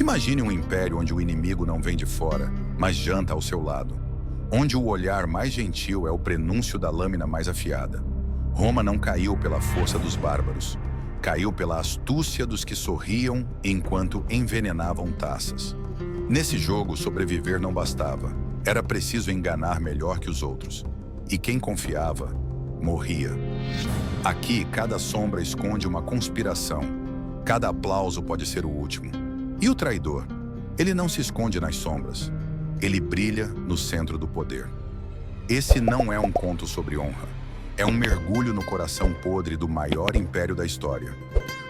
Imagine um império onde o inimigo não vem de fora, mas janta ao seu lado. Onde o olhar mais gentil é o prenúncio da lâmina mais afiada. Roma não caiu pela força dos bárbaros. Caiu pela astúcia dos que sorriam enquanto envenenavam taças. Nesse jogo, sobreviver não bastava. Era preciso enganar melhor que os outros. E quem confiava, morria. Aqui, cada sombra esconde uma conspiração. Cada aplauso pode ser o último. E o traidor? Ele não se esconde nas sombras. Ele brilha no centro do poder. Esse não é um conto sobre honra. É um mergulho no coração podre do maior império da história.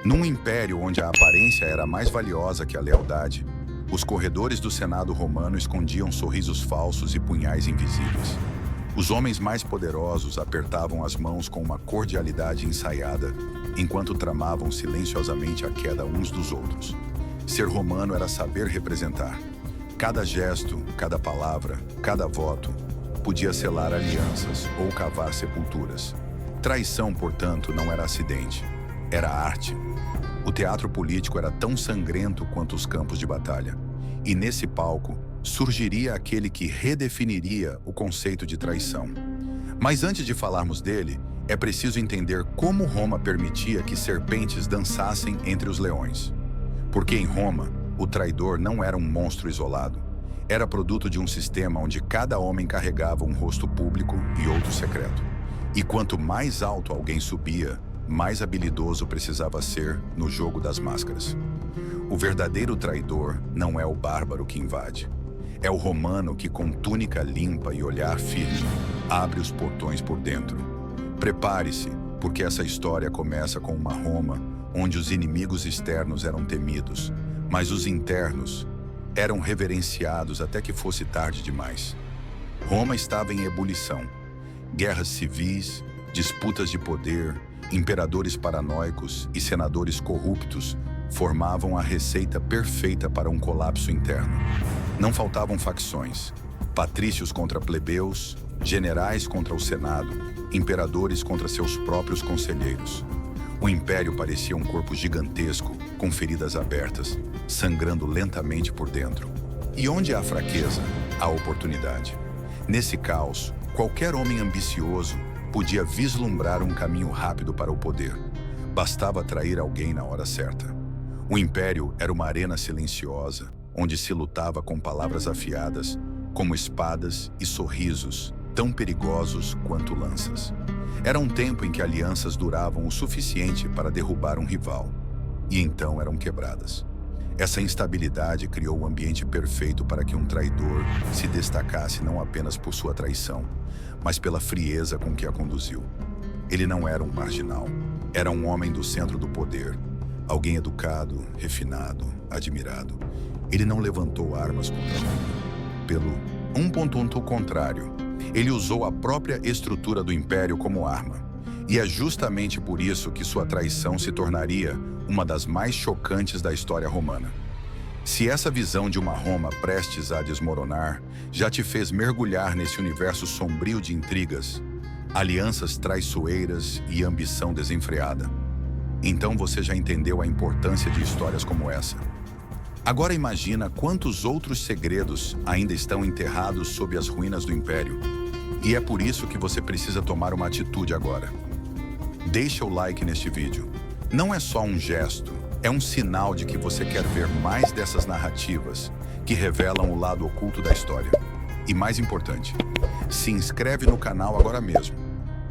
Num império onde a aparência era mais valiosa que a lealdade, os corredores do Senado romano escondiam sorrisos falsos e punhais invisíveis. Os homens mais poderosos apertavam as mãos com uma cordialidade ensaiada, enquanto tramavam silenciosamente a queda uns dos outros. Ser romano era saber representar. Cada gesto, cada palavra, cada voto podia selar alianças ou cavar sepulturas. Traição, portanto, não era acidente, era arte. O teatro político era tão sangrento quanto os campos de batalha. E nesse palco surgiria aquele que redefiniria o conceito de traição. Mas antes de falarmos dele, é preciso entender como Roma permitia que serpentes dançassem entre os leões. Porque em Roma, o traidor não era um monstro isolado. Era produto de um sistema onde cada homem carregava um rosto público e outro secreto. E quanto mais alto alguém subia, mais habilidoso precisava ser no jogo das máscaras. O verdadeiro traidor não é o bárbaro que invade. É o romano que, com túnica limpa e olhar firme, abre os portões por dentro. Prepare-se, porque essa história começa com uma Roma onde os inimigos externos eram temidos, mas os internos eram reverenciados até que fosse tarde demais. Roma estava em ebulição. Guerras civis, disputas de poder, imperadores paranoicos e senadores corruptos formavam a receita perfeita para um colapso interno. Não faltavam facções: patrícios contra plebeus, generais contra o Senado, imperadores contra seus próprios conselheiros. O império parecia um corpo gigantesco, com feridas abertas, sangrando lentamente por dentro. E onde há fraqueza, há oportunidade. Nesse caos, qualquer homem ambicioso podia vislumbrar um caminho rápido para o poder. Bastava atrair alguém na hora certa. O império era uma arena silenciosa, onde se lutava com palavras afiadas, como espadas e sorrisos, tão perigosos quanto lanças. Era um tempo em que alianças duravam o suficiente para derrubar um rival, e então eram quebradas. Essa instabilidade criou o ambiente perfeito para que um traidor se destacasse não apenas por sua traição, mas pela frieza com que a conduziu. Ele não era um marginal, era um homem do centro do poder, alguém educado, refinado, admirado. Ele não levantou armas contra Roma. Pelo 1.1 contrário, ele usou a própria estrutura do império como arma. E é justamente por isso que sua traição se tornaria uma das mais chocantes da história romana. Se essa visão de uma Roma prestes a desmoronar já te fez mergulhar nesse universo sombrio de intrigas, alianças traiçoeiras e ambição desenfreada, então você já entendeu a importância de histórias como essa. Agora imagina quantos outros segredos ainda estão enterrados sob as ruínas do Império. E é por isso que você precisa tomar uma atitude agora. Deixa o like neste vídeo. Não é só um gesto, é um sinal de que você quer ver mais dessas narrativas que revelam o lado oculto da história. E mais importante, se inscreve no canal agora mesmo.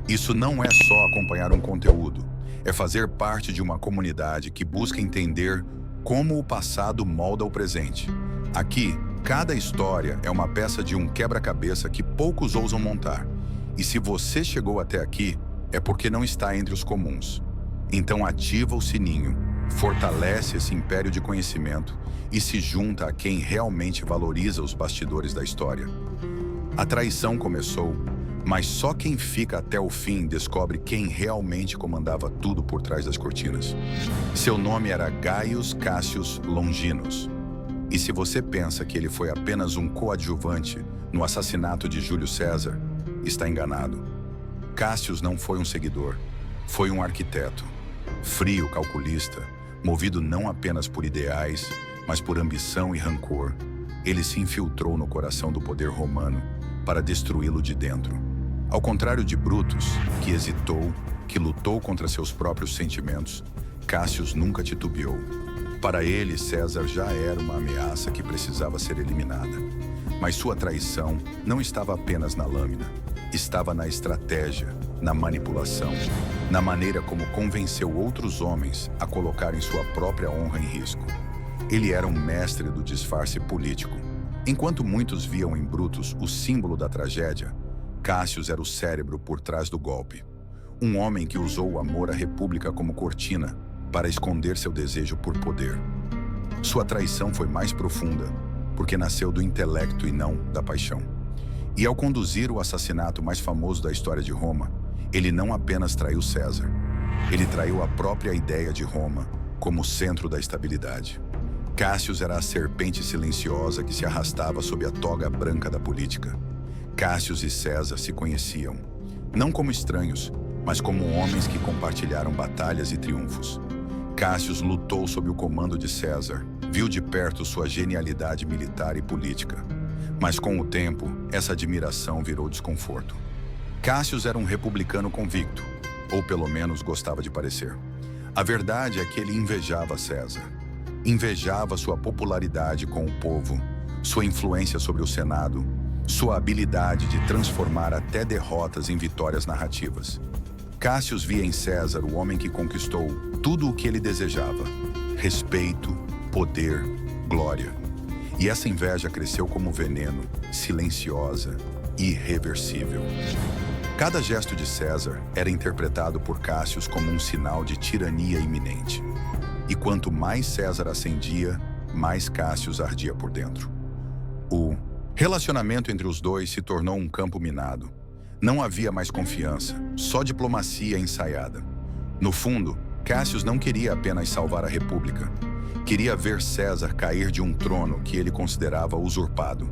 Isso não é só acompanhar um conteúdo, é fazer parte de uma comunidade que busca entender como o passado molda o presente. Aqui, cada história é uma peça de um quebra-cabeça que poucos ousam montar. E se você chegou até aqui, é porque não está entre os comuns. Então ativa o sininho, fortalece esse império de conhecimento e se junta a quem realmente valoriza os bastidores da história. A traição começou, mas só quem fica até o fim descobre quem realmente comandava tudo por trás das cortinas. Seu nome era Gaius Cassius Longinus. E se você pensa que ele foi apenas um coadjuvante no assassinato de Júlio César, está enganado. Cassius não foi um seguidor, foi um arquiteto, frio, calculista, movido não apenas por ideais, mas por ambição e rancor, ele se infiltrou no coração do poder romano para destruí-lo de dentro. Ao contrário de Brutus, que hesitou, que lutou contra seus próprios sentimentos, Cássio nunca titubeou. Para ele, César já era uma ameaça que precisava ser eliminada. Mas sua traição não estava apenas na lâmina, estava na estratégia, na manipulação, na maneira como convenceu outros homens a colocarem sua própria honra em risco. Ele era um mestre do disfarce político. Enquanto muitos viam em Brutus o símbolo da tragédia, Cássio era o cérebro por trás do golpe. Um homem que usou o amor à república como cortina para esconder seu desejo por poder. Sua traição foi mais profunda, porque nasceu do intelecto e não da paixão. E ao conduzir o assassinato mais famoso da história de Roma, ele não apenas traiu César, ele traiu a própria ideia de Roma como centro da estabilidade. Cássio era a serpente silenciosa que se arrastava sob a toga branca da política. Cássio e César se conheciam, não como estranhos, mas como homens que compartilharam batalhas e triunfos. Cássio lutou sob o comando de César, viu de perto sua genialidade militar e política. Mas com o tempo, essa admiração virou desconforto. Cássio era um republicano convicto, ou pelo menos gostava de parecer. A verdade é que ele invejava César. Invejava sua popularidade com o povo, sua influência sobre o Senado, sua habilidade de transformar até derrotas em vitórias narrativas. Cássio via em César o homem que conquistou tudo o que ele desejava: respeito, poder, glória. E essa inveja cresceu como veneno, silenciosa e irreversível. Cada gesto de César era interpretado por Cássio como um sinal de tirania iminente. E quanto mais César ascendia, mais Cássio ardia por dentro. O relacionamento entre os dois se tornou um campo minado. Não havia mais confiança, só diplomacia ensaiada. No fundo, Cássio não queria apenas salvar a República. Queria ver César cair de um trono que ele considerava usurpado.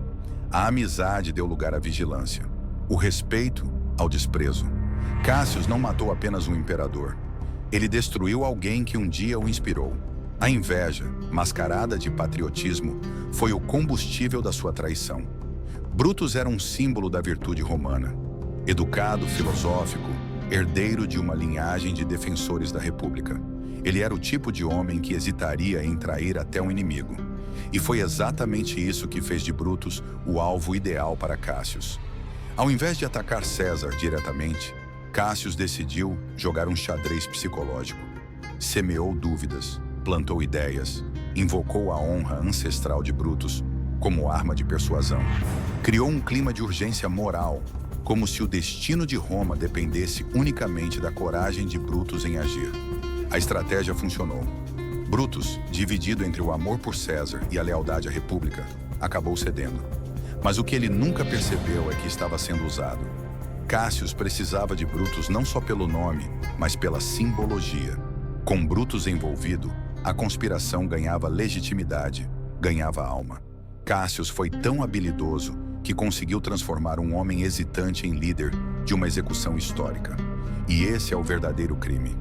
A amizade deu lugar à vigilância. O respeito ao desprezo. Cássio não matou apenas um imperador. Ele destruiu alguém que um dia o inspirou. A inveja, mascarada de patriotismo, foi o combustível da sua traição. Brutus era um símbolo da virtude romana. Educado, filosófico, herdeiro de uma linhagem de defensores da República. Ele era o tipo de homem que hesitaria em trair até um inimigo. E foi exatamente isso que fez de Brutus o alvo ideal para Cássio. Ao invés de atacar César diretamente, Cássio decidiu jogar um xadrez psicológico. Semeou dúvidas, plantou ideias, invocou a honra ancestral de Brutus como arma de persuasão. Criou um clima de urgência moral, como se o destino de Roma dependesse unicamente da coragem de Brutus em agir. A estratégia funcionou. Brutus, dividido entre o amor por César e a lealdade à República, acabou cedendo. Mas o que ele nunca percebeu é que estava sendo usado. Cássio precisava de Brutus não só pelo nome, mas pela simbologia. Com Brutus envolvido, a conspiração ganhava legitimidade, ganhava alma. Cássio foi tão habilidoso que conseguiu transformar um homem hesitante em líder de uma execução histórica. E esse é o verdadeiro crime.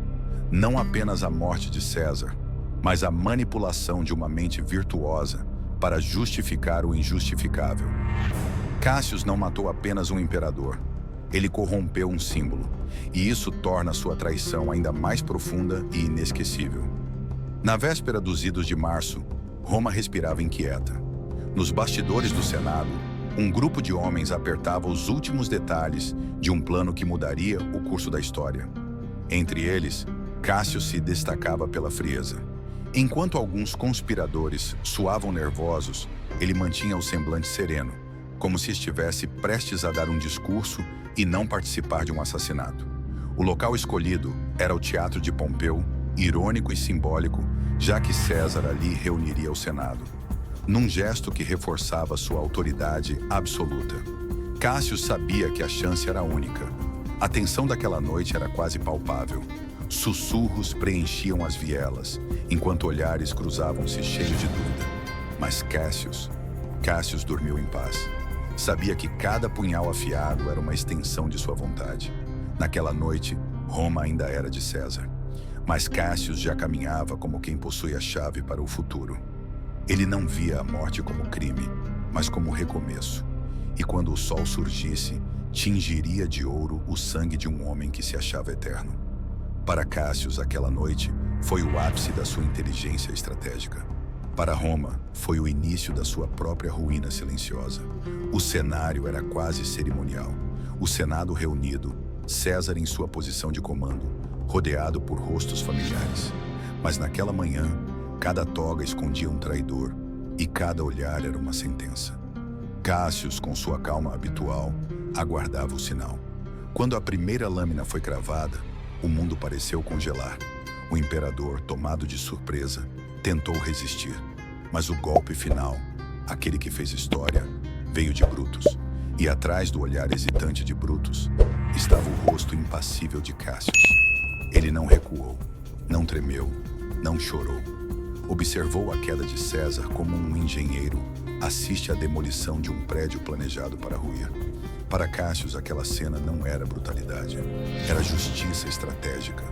Não apenas a morte de César, mas a manipulação de uma mente virtuosa para justificar o injustificável. Cássio não matou apenas um imperador. Ele corrompeu um símbolo, e isso torna sua traição ainda mais profunda e inesquecível. Na véspera dos idos de março, Roma respirava inquieta. Nos bastidores do Senado, um grupo de homens apertava os últimos detalhes de um plano que mudaria o curso da história. Entre eles, Cássio se destacava pela frieza. Enquanto alguns conspiradores suavam nervosos, ele mantinha o semblante sereno, como se estivesse prestes a dar um discurso e não participar de um assassinato. O local escolhido era o Teatro de Pompeu, irônico e simbólico, já que César ali reuniria o Senado, num gesto que reforçava sua autoridade absoluta. Cássio sabia que a chance era única. A tensão daquela noite era quase palpável. Sussurros preenchiam as vielas, enquanto olhares cruzavam-se cheios de dúvida. Mas Cássio dormiu em paz. Sabia que cada punhal afiado era uma extensão de sua vontade. Naquela noite, Roma ainda era de César. Mas Cássio já caminhava como quem possui a chave para o futuro. Ele não via a morte como crime, mas como recomeço. E quando o sol surgisse, tingiria de ouro o sangue de um homem que se achava eterno. Para Cássio, aquela noite foi o ápice da sua inteligência estratégica. Para Roma, foi o início da sua própria ruína silenciosa. O cenário era quase cerimonial. O Senado reunido, César em sua posição de comando, rodeado por rostos familiares. Mas naquela manhã, cada toga escondia um traidor e cada olhar era uma sentença. Cássio, com sua calma habitual, aguardava o sinal. Quando a primeira lâmina foi cravada, o mundo pareceu congelar. O imperador, tomado de surpresa, tentou resistir. Mas o golpe final, aquele que fez história, veio de Brutus. E atrás do olhar hesitante de Brutus, estava o rosto impassível de Cássio. Ele não recuou, não tremeu, não chorou. Observou a queda de César como um engenheiro assiste à demolição de um prédio planejado para ruir. Para Cássio, aquela cena não era brutalidade, era justiça estratégica.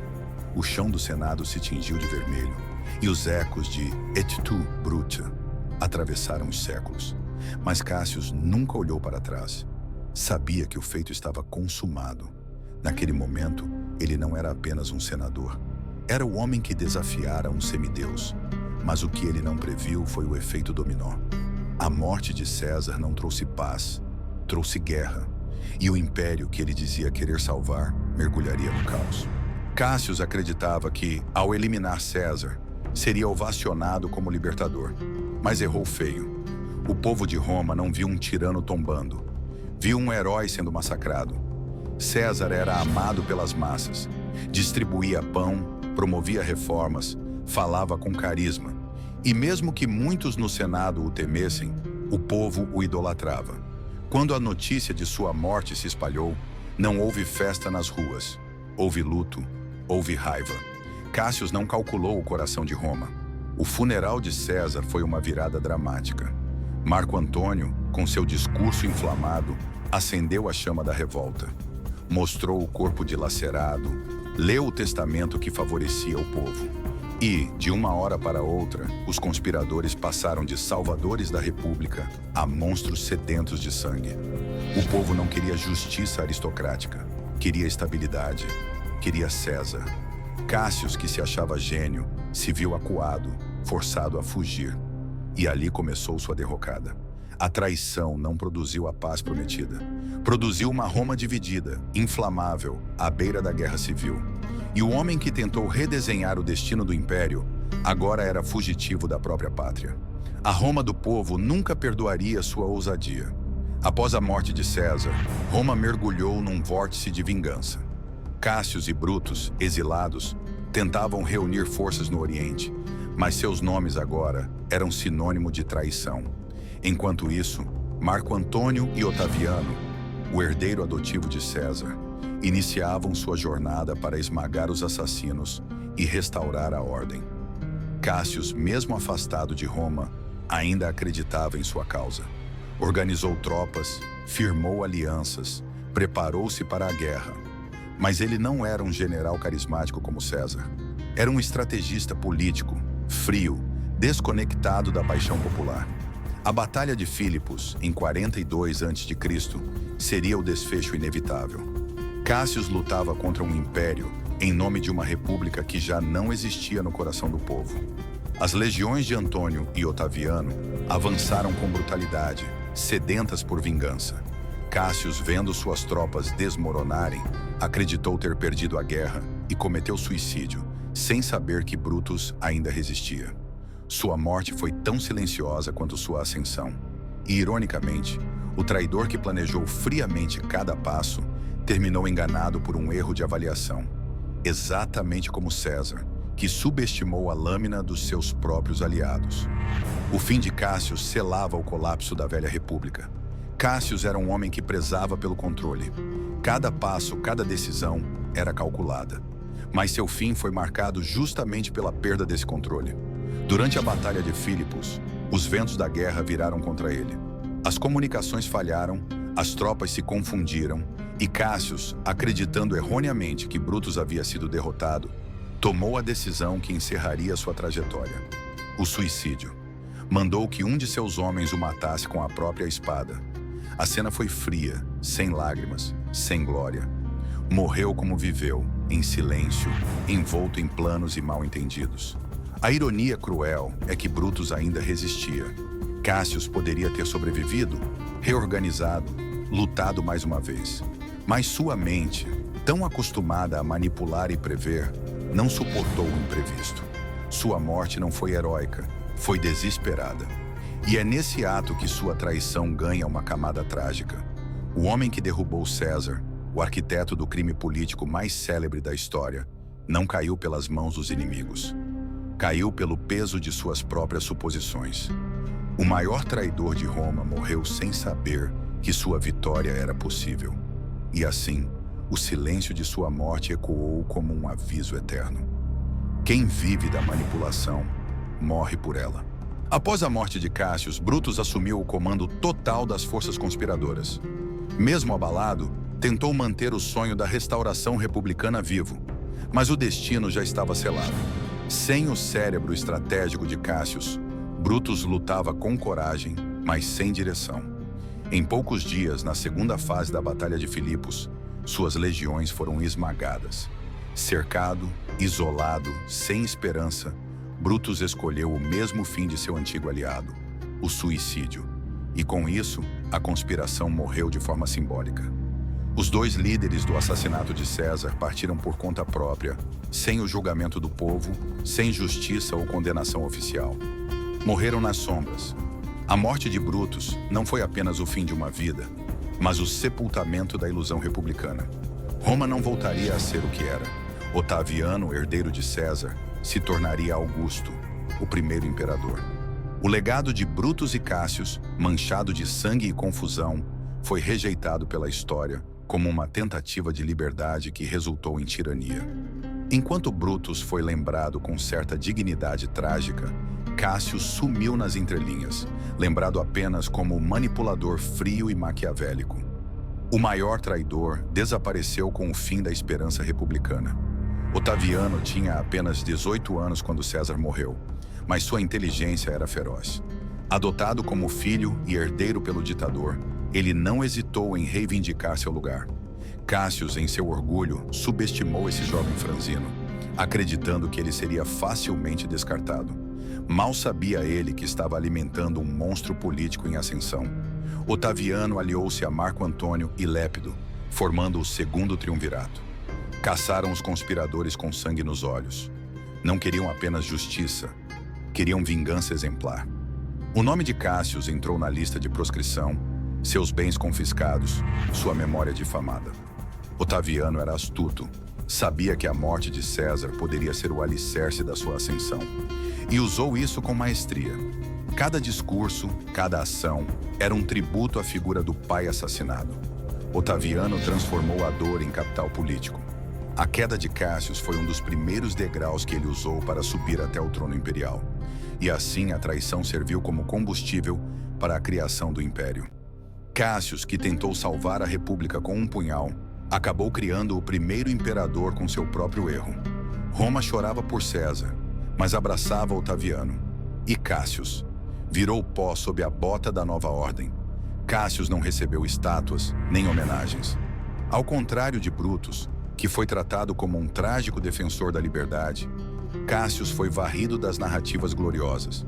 O chão do Senado se tingiu de vermelho e os ecos de Et tu, Bruta, atravessaram os séculos. Mas Cássio nunca olhou para trás. Sabia que o feito estava consumado. Naquele momento, ele não era apenas um senador. Era o homem que desafiara um semideus. Mas o que ele não previu foi o efeito dominó. A morte de César não trouxe paz, trouxe guerra. E o império que ele dizia querer salvar mergulharia no caos. Cássio acreditava que, ao eliminar César, seria ovacionado como libertador. Mas errou feio. O povo de Roma não viu um tirano tombando. Viu um herói sendo massacrado. César era amado pelas massas. Distribuía pão, promovia reformas, falava com carisma. E mesmo que muitos no Senado o temessem, o povo o idolatrava. Quando a notícia de sua morte se espalhou, não houve festa nas ruas. Houve luto, houve raiva. Cássio não calculou o coração de Roma. O funeral de César foi uma virada dramática. Marco Antônio, com seu discurso inflamado, acendeu a chama da revolta. Mostrou o corpo dilacerado, leu o testamento que favorecia o povo. E, de uma hora para outra, os conspiradores passaram de salvadores da República a monstros sedentos de sangue. O povo não queria justiça aristocrática, queria estabilidade, queria César. Cássio, que se achava gênio, se viu acuado, forçado a fugir. E ali começou sua derrocada. A traição não produziu a paz prometida. Produziu uma Roma dividida, inflamável, à beira da guerra civil. E o homem que tentou redesenhar o destino do império, agora era fugitivo da própria pátria. A Roma do povo nunca perdoaria sua ousadia. Após a morte de César, Roma mergulhou num vórtice de vingança. Cássio e Brutus, exilados, tentavam reunir forças no Oriente, mas seus nomes agora eram sinônimo de traição. Enquanto isso, Marco Antônio e Otaviano, o herdeiro adotivo de César, iniciavam sua jornada para esmagar os assassinos e restaurar a ordem. Cássio, mesmo afastado de Roma, ainda acreditava em sua causa. Organizou tropas, firmou alianças, preparou-se para a guerra. Mas ele não era um general carismático como César. Era um estrategista político, frio, desconectado da paixão popular. A Batalha de Filipos, em 42 a.C., seria o desfecho inevitável. Cássio lutava contra um império em nome de uma república que já não existia no coração do povo. As legiões de Antônio e Otaviano avançaram com brutalidade, sedentas por vingança. Cássio, vendo suas tropas desmoronarem, acreditou ter perdido a guerra e cometeu suicídio, sem saber que Brutus ainda resistia. Sua morte foi tão silenciosa quanto sua ascensão. E, ironicamente, o traidor que planejou friamente cada passo terminou enganado por um erro de avaliação. Exatamente como César, que subestimou a lâmina dos seus próprios aliados. O fim de Cássio selava o colapso da velha república. Cássio era um homem que prezava pelo controle. Cada passo, cada decisão era calculada. Mas seu fim foi marcado justamente pela perda desse controle. Durante a Batalha de Filipos, os ventos da guerra viraram contra ele. As comunicações falharam, as tropas se confundiram, e Cássio, acreditando erroneamente que Brutus havia sido derrotado, tomou a decisão que encerraria sua trajetória: o suicídio. Mandou que um de seus homens o matasse com a própria espada. A cena foi fria, sem lágrimas, sem glória. Morreu como viveu, em silêncio, envolto em planos e mal-entendidos. A ironia cruel é que Brutus ainda resistia. Cássio poderia ter sobrevivido, reorganizado, lutado mais uma vez. Mas sua mente, tão acostumada a manipular e prever, não suportou o imprevisto. Sua morte não foi heróica, foi desesperada. E é nesse ato que sua traição ganha uma camada trágica. O homem que derrubou César, o arquiteto do crime político mais célebre da história, não caiu pelas mãos dos inimigos. Caiu pelo peso de suas próprias suposições. O maior traidor de Roma morreu sem saber que sua vitória era possível. E assim, o silêncio de sua morte ecoou como um aviso eterno. Quem vive da manipulação, morre por ela. Após a morte de Cássio, Brutus assumiu o comando total das forças conspiradoras. Mesmo abalado, tentou manter o sonho da restauração republicana vivo, mas o destino já estava selado. Sem o cérebro estratégico de Cássio, Brutus lutava com coragem, mas sem direção. Em poucos dias, na segunda fase da Batalha de Filipos, suas legiões foram esmagadas. Cercado, isolado, sem esperança, Brutus escolheu o mesmo fim de seu antigo aliado, o suicídio. E com isso, a conspiração morreu de forma simbólica. Os dois líderes do assassinato de César partiram por conta própria, sem o julgamento do povo, sem justiça ou condenação oficial. Morreram nas sombras. A morte de Brutus não foi apenas o fim de uma vida, mas o sepultamento da ilusão republicana. Roma não voltaria a ser o que era. Otaviano, herdeiro de César, se tornaria Augusto, o primeiro imperador. O legado de Brutus e Cássio, manchado de sangue e confusão, foi rejeitado pela história como uma tentativa de liberdade que resultou em tirania. Enquanto Brutus foi lembrado com certa dignidade trágica, Cássio sumiu nas entrelinhas, lembrado apenas como manipulador frio e maquiavélico. O maior traidor desapareceu com o fim da esperança republicana. Otaviano tinha apenas 18 anos quando César morreu, mas sua inteligência era feroz. Adotado como filho e herdeiro pelo ditador, ele não hesitou em reivindicar seu lugar. Cássio, em seu orgulho, subestimou esse jovem franzino, acreditando que ele seria facilmente descartado. Mal sabia ele que estava alimentando um monstro político em ascensão. Otaviano aliou-se a Marco Antônio e Lépido, formando o segundo triunvirato. Caçaram os conspiradores com sangue nos olhos. Não queriam apenas justiça, queriam vingança exemplar. O nome de Cássio entrou na lista de proscrição, seus bens confiscados, sua memória difamada. Otaviano era astuto, sabia que a morte de César poderia ser o alicerce da sua ascensão, e usou isso com maestria. Cada discurso, cada ação, era um tributo à figura do pai assassinado. Otaviano transformou a dor em capital político. A queda de Cássio foi um dos primeiros degraus que ele usou para subir até o trono imperial. E assim a traição serviu como combustível para a criação do império. Cássio, que tentou salvar a república com um punhal, acabou criando o primeiro imperador com seu próprio erro. Roma chorava por César, mas abraçava Otaviano. E Cássio virou pó sob a bota da nova ordem. Cássio não recebeu estátuas nem homenagens. Ao contrário de Brutus, que foi tratado como um trágico defensor da liberdade, Cássio foi varrido das narrativas gloriosas.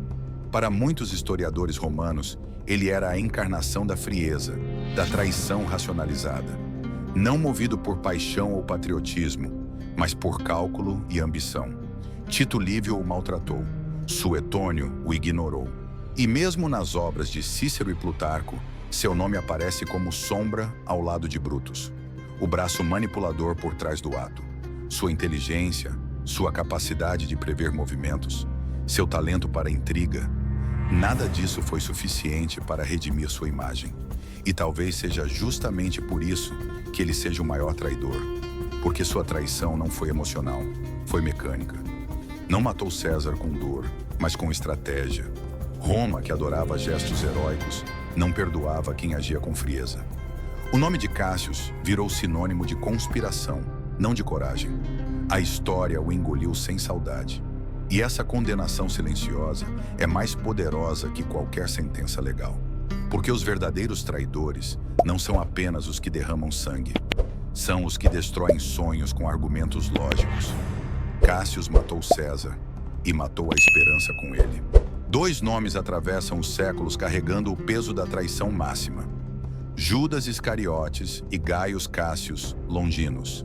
Para muitos historiadores romanos, ele era a encarnação da frieza, da traição racionalizada. Não movido por paixão ou patriotismo, mas por cálculo e ambição. Tito Livio o maltratou, Suetônio o ignorou. E mesmo nas obras de Cícero e Plutarco, seu nome aparece como sombra ao lado de Brutus, o braço manipulador por trás do ato. Sua inteligência, sua capacidade de prever movimentos, seu talento para intriga, nada disso foi suficiente para redimir sua imagem. E talvez seja justamente por isso que ele seja o maior traidor, porque sua traição não foi emocional, foi mecânica. Não matou César com dor, mas com estratégia. Roma, que adorava gestos heróicos, não perdoava quem agia com frieza. O nome de Cássio virou sinônimo de conspiração, não de coragem. A história o engoliu sem saudade. E essa condenação silenciosa é mais poderosa que qualquer sentença legal. Porque os verdadeiros traidores não são apenas os que derramam sangue, são os que destroem sonhos com argumentos lógicos. Cássio matou César e matou a esperança com ele. Dois nomes atravessam os séculos carregando o peso da traição máxima: Judas Iscariotes e Gaius Cássius Longinos.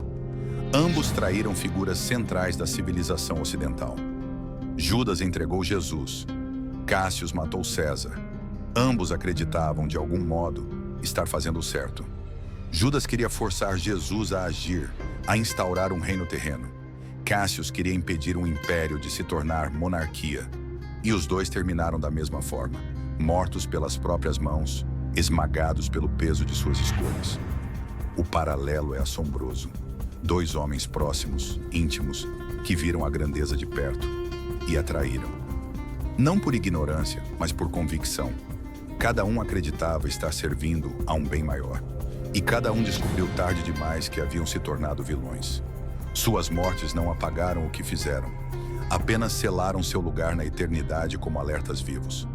Ambos traíram figuras centrais da civilização ocidental. Judas entregou Jesus, Cássius matou César. Ambos acreditavam, de algum modo, estar fazendo o certo. Judas queria forçar Jesus a agir, a instaurar um reino terreno. Cássius queria impedir um império de se tornar monarquia. E os dois terminaram da mesma forma, mortos pelas próprias mãos, esmagados pelo peso de suas escolhas. O paralelo é assombroso. Dois homens próximos, íntimos, que viram a grandeza de perto e a traíram. Não por ignorância, mas por convicção. Cada um acreditava estar servindo a um bem maior. E cada um descobriu tarde demais que haviam se tornado vilões. Suas mortes não apagaram o que fizeram, apenas selaram seu lugar na eternidade como alertas vivos.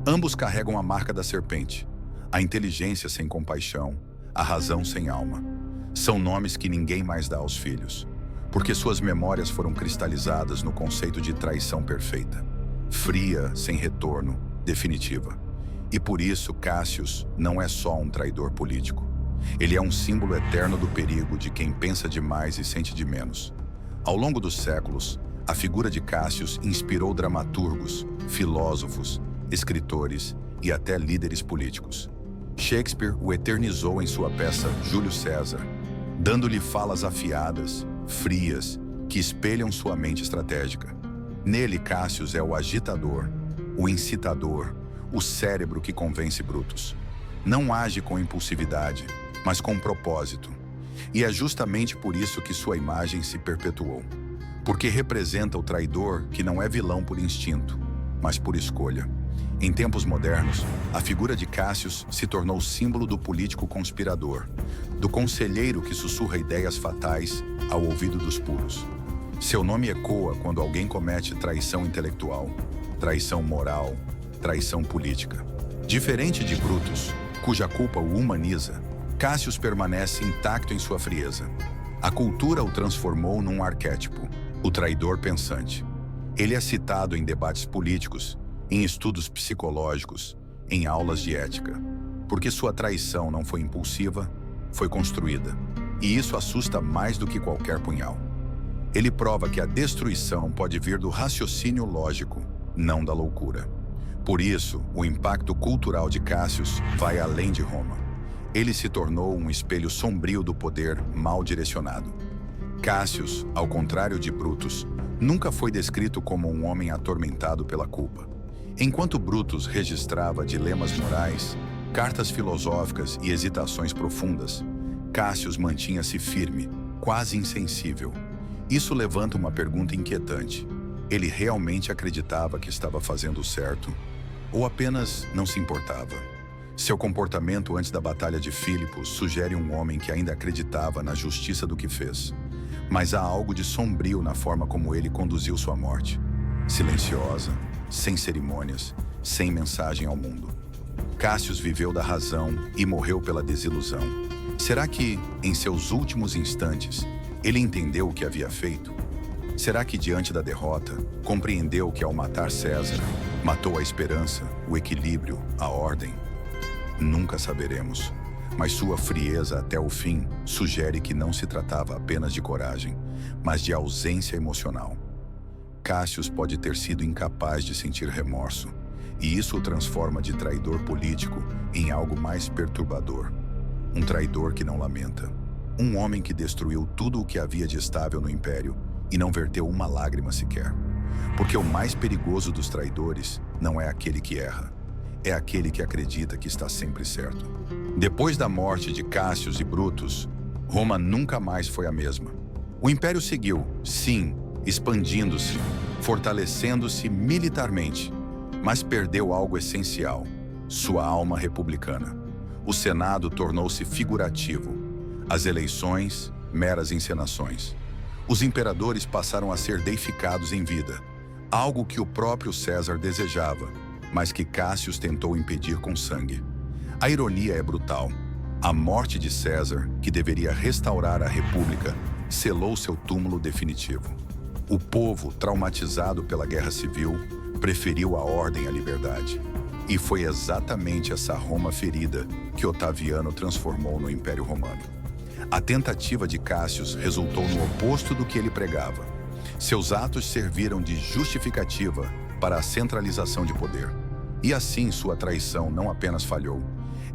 Ambos carregam a marca da serpente, a inteligência sem compaixão, a razão sem alma. São nomes que ninguém mais dá aos filhos, porque suas memórias foram cristalizadas no conceito de traição perfeita, fria, sem retorno, definitiva. E por isso Cássius não é só um traidor político. Ele é um símbolo eterno do perigo de quem pensa demais e sente de menos. Ao longo dos séculos, a figura de Cássius inspirou dramaturgos, filósofos, escritores e até líderes políticos. Shakespeare o eternizou em sua peça Júlio César, dando-lhe falas afiadas, frias, que espelham sua mente estratégica. Nele, Cássius é o agitador, o incitador, o cérebro que convence Brutus. Não age com impulsividade, mas com propósito. E é justamente por isso que sua imagem se perpetuou. Porque representa o traidor que não é vilão por instinto, mas por escolha. Em tempos modernos, a figura de Cássius se tornou símbolo do político conspirador, do conselheiro que sussurra ideias fatais ao ouvido dos puros. Seu nome ecoa quando alguém comete traição intelectual, traição moral, traição política. Diferente de Brutus, cuja culpa o humaniza, Cássius permanece intacto em sua frieza. A cultura o transformou num arquétipo, o traidor pensante. Ele é citado em debates políticos, em estudos psicológicos, em aulas de ética, porque sua traição não foi impulsiva, foi construída. E isso assusta mais do que qualquer punhal. Ele prova que a destruição pode vir do raciocínio lógico, não da loucura. Por isso, o impacto cultural de Cássius vai além de Roma. Ele se tornou um espelho sombrio do poder mal direcionado. Cássius, ao contrário de Brutus, nunca foi descrito como um homem atormentado pela culpa. Enquanto Brutus registrava dilemas morais, cartas filosóficas e hesitações profundas, Cássius mantinha-se firme, quase insensível. Isso levanta uma pergunta inquietante. Ele realmente acreditava que estava fazendo o certo? Ou apenas não se importava? Seu comportamento antes da Batalha de Filipos sugere um homem que ainda acreditava na justiça do que fez. Mas há algo de sombrio na forma como ele conduziu sua morte. Silenciosa, sem cerimônias, sem mensagem ao mundo. Cássius viveu da razão e morreu pela desilusão. Será que, em seus últimos instantes, ele entendeu o que havia feito? Será que, diante da derrota, compreendeu que, ao matar César, matou a esperança, o equilíbrio, a ordem? Nunca saberemos, mas sua frieza até o fim sugere que não se tratava apenas de coragem, mas de ausência emocional. Cássius pode ter sido incapaz de sentir remorso, e isso o transforma de traidor político em algo mais perturbador. Um traidor que não lamenta. Um homem que destruiu tudo o que havia de estável no império e não verteu uma lágrima sequer. Porque o mais perigoso dos traidores não é aquele que erra, é aquele que acredita que está sempre certo. Depois da morte de Cássius e Brutus, Roma nunca mais foi a mesma. O império seguiu, sim, expandindo-se, fortalecendo-se militarmente, mas perdeu algo essencial, sua alma republicana. O Senado tornou-se figurativo, as eleições, meras encenações. Os imperadores passaram a ser deificados em vida, algo que o próprio César desejava, mas que Cássio tentou impedir com sangue. A ironia é brutal. A morte de César, que deveria restaurar a República, selou seu túmulo definitivo. O povo, traumatizado pela Guerra Civil, preferiu a ordem à liberdade. E foi exatamente essa Roma ferida que Otaviano transformou no Império Romano. A tentativa de Cássio resultou no oposto do que ele pregava. Seus atos serviram de justificativa para a centralização de poder. E assim sua traição não apenas falhou,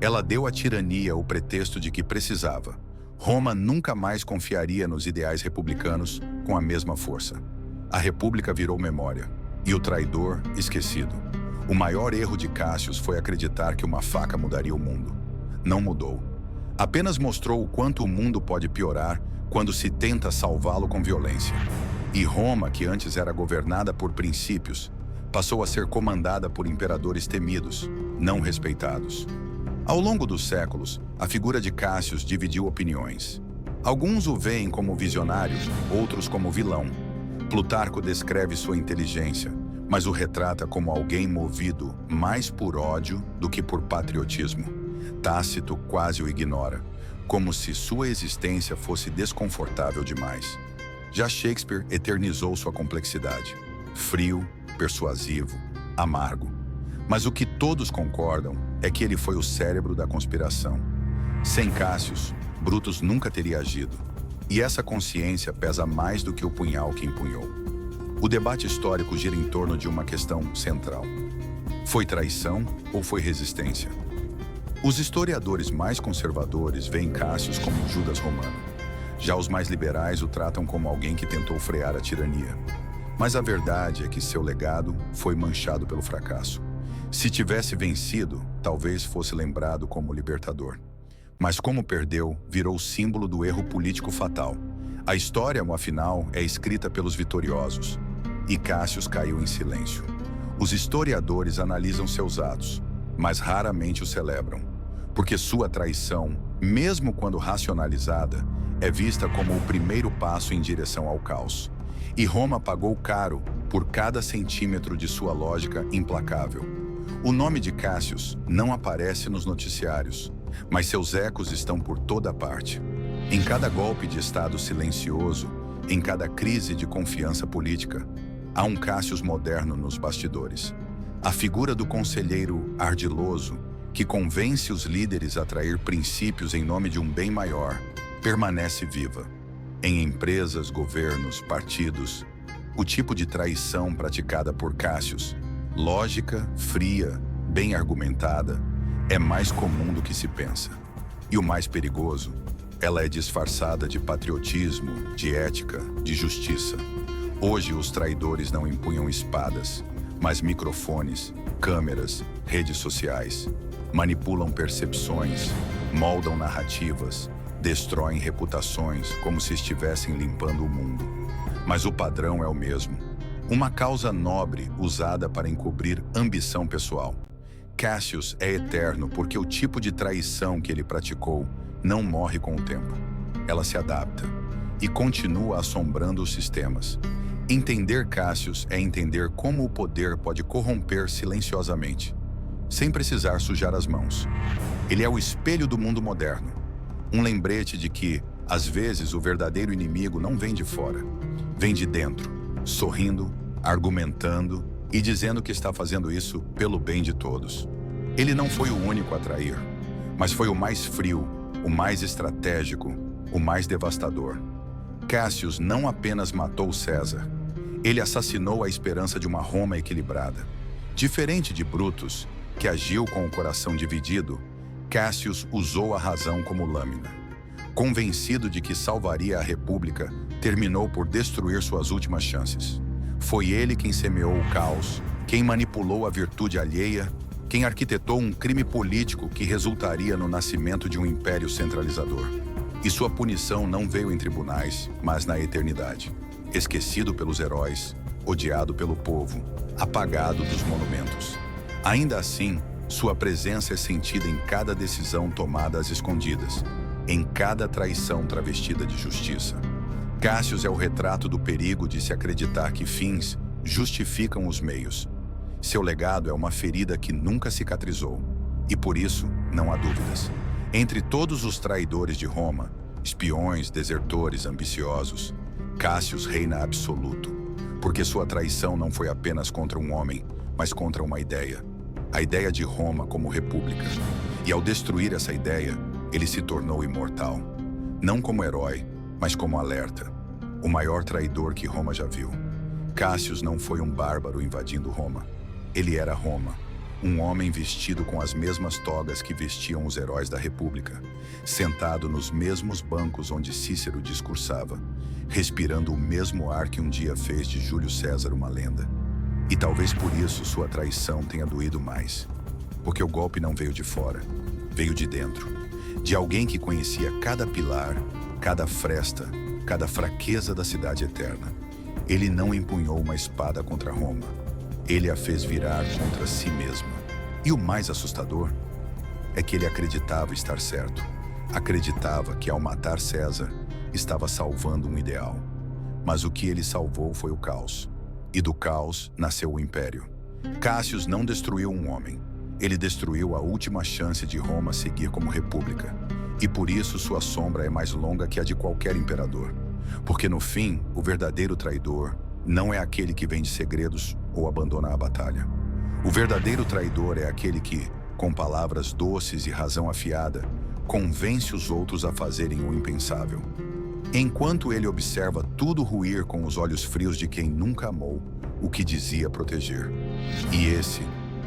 ela deu à tirania o pretexto de que precisava. Roma nunca mais confiaria nos ideais republicanos com a mesma força. A República virou memória, e o traidor esquecido. O maior erro de Cássio foi acreditar que uma faca mudaria o mundo. Não mudou. Apenas mostrou o quanto o mundo pode piorar quando se tenta salvá-lo com violência. E Roma, que antes era governada por princípios, passou a ser comandada por imperadores temidos, não respeitados. Ao longo dos séculos, a figura de Cássio dividiu opiniões. Alguns o veem como visionário, outros como vilão. Plutarco descreve sua inteligência, mas o retrata como alguém movido mais por ódio do que por patriotismo. Tácito quase o ignora, como se sua existência fosse desconfortável demais. Já Shakespeare eternizou sua complexidade. Frio, persuasivo, amargo. Mas o que todos concordam é que ele foi o cérebro da conspiração. Sem Cássio, Brutus nunca teria agido. E essa consciência pesa mais do que o punhal que empunhou. O debate histórico gira em torno de uma questão central. Foi traição ou foi resistência? Os historiadores mais conservadores veem Cássio como Judas romano. Já os mais liberais o tratam como alguém que tentou frear a tirania. Mas a verdade é que seu legado foi manchado pelo fracasso. Se tivesse vencido, talvez fosse lembrado como libertador. Mas como perdeu, virou símbolo do erro político fatal. A história, afinal, é escrita pelos vitoriosos. E Cássio caiu em silêncio. Os historiadores analisam seus atos, mas raramente os celebram. Porque sua traição, mesmo quando racionalizada, é vista como o primeiro passo em direção ao caos. E Roma pagou caro por cada centímetro de sua lógica implacável. O nome de Cássio não aparece nos noticiários, mas seus ecos estão por toda parte. Em cada golpe de Estado silencioso, em cada crise de confiança política, há um Cássio moderno nos bastidores. A figura do conselheiro ardiloso, que convence os líderes a trair princípios em nome de um bem maior, permanece viva. Em empresas, governos, partidos, o tipo de traição praticada por Cássio, lógica, fria, bem argumentada, é mais comum do que se pensa. E o mais perigoso, ela é disfarçada de patriotismo, de ética, de justiça. Hoje os traidores não empunham espadas, mas microfones, câmeras, redes sociais. Manipulam percepções, moldam narrativas, destroem reputações como se estivessem limpando o mundo. Mas o padrão é o mesmo. Uma causa nobre usada para encobrir ambição pessoal. Cássio é eterno porque o tipo de traição que ele praticou não morre com o tempo. Ela se adapta e continua assombrando os sistemas. Entender Cássio é entender como o poder pode corromper silenciosamente, sem precisar sujar as mãos. Ele é o espelho do mundo moderno. Um lembrete de que, às vezes, o verdadeiro inimigo não vem de fora, vem de dentro, sorrindo, argumentando e dizendo que está fazendo isso pelo bem de todos. Ele não foi o único a trair, mas foi o mais frio, o mais estratégico, o mais devastador. Cássio não apenas matou César, ele assassinou a esperança de uma Roma equilibrada. Diferente de Brutus, que agiu com o coração dividido, Cássio usou a razão como lâmina. Convencido de que salvaria a República, terminou por destruir suas últimas chances. Foi ele quem semeou o caos, quem manipulou a virtude alheia, quem arquitetou um crime político que resultaria no nascimento de um império centralizador. E sua punição não veio em tribunais, mas na eternidade. Esquecido pelos heróis, odiado pelo povo, apagado dos monumentos. Ainda assim, sua presença é sentida em cada decisão tomada às escondidas, em cada traição travestida de justiça. Cássio é o retrato do perigo de se acreditar que fins justificam os meios. Seu legado é uma ferida que nunca cicatrizou, e por isso não há dúvidas. Entre todos os traidores de Roma, espiões, desertores, ambiciosos, Cássio reina absoluto, porque sua traição não foi apenas contra um homem, mas contra uma ideia. A ideia de Roma como república. E ao destruir essa ideia, ele se tornou imortal. Não como herói, mas como alerta. O maior traidor que Roma já viu. Cássio não foi um bárbaro invadindo Roma. Ele era Roma. Um homem vestido com as mesmas togas que vestiam os heróis da República, sentado nos mesmos bancos onde Cícero discursava, respirando o mesmo ar que um dia fez de Júlio César uma lenda. E talvez por isso sua traição tenha doído mais. Porque o golpe não veio de fora, veio de dentro. De alguém que conhecia cada pilar, cada fresta, cada fraqueza da cidade eterna. Ele não empunhou uma espada contra Roma. Ele a fez virar contra si mesma. E o mais assustador é que ele acreditava estar certo. Acreditava que ao matar César, estava salvando um ideal. Mas o que ele salvou foi o caos. E do caos nasceu o império. Cássio não destruiu um homem. Ele destruiu a última chance de Roma seguir como república. E por isso sua sombra é mais longa que a de qualquer imperador. Porque no fim, o verdadeiro traidor não é aquele que vende segredos ou abandona a batalha. O verdadeiro traidor é aquele que, com palavras doces e razão afiada, convence os outros a fazerem o impensável. Enquanto ele observa tudo ruir com os olhos frios de quem nunca amou o que dizia proteger. E esse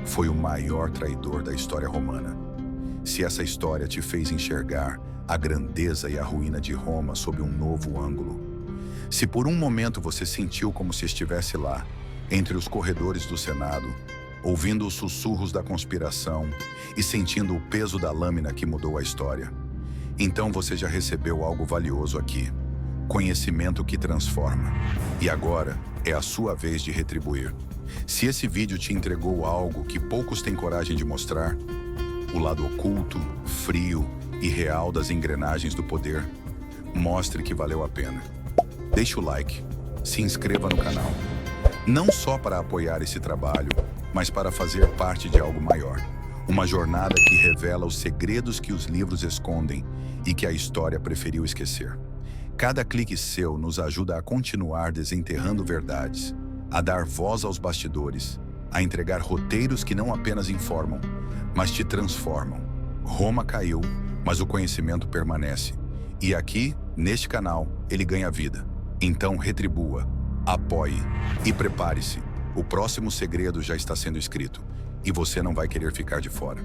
foi o maior traidor da história romana. Se essa história te fez enxergar a grandeza e a ruína de Roma sob um novo ângulo, se por um momento você sentiu como se estivesse lá, entre os corredores do Senado, ouvindo os sussurros da conspiração e sentindo o peso da lâmina que mudou a história, então você já recebeu algo valioso aqui. Conhecimento que transforma. E agora é a sua vez de retribuir. Se esse vídeo te entregou algo que poucos têm coragem de mostrar, o lado oculto, frio e real das engrenagens do poder, mostre que valeu a pena. Deixe o like, se inscreva no canal, não só para apoiar esse trabalho, mas para fazer parte de algo maior. Uma jornada que revela os segredos que os livros escondem e que a história preferiu esquecer. Cada clique seu nos ajuda a continuar desenterrando verdades, a dar voz aos bastidores, a entregar roteiros que não apenas informam, mas te transformam. Roma caiu, mas o conhecimento permanece. E aqui, neste canal, ele ganha vida. Então retribua, apoie e prepare-se. O próximo segredo já está sendo escrito e você não vai querer ficar de fora.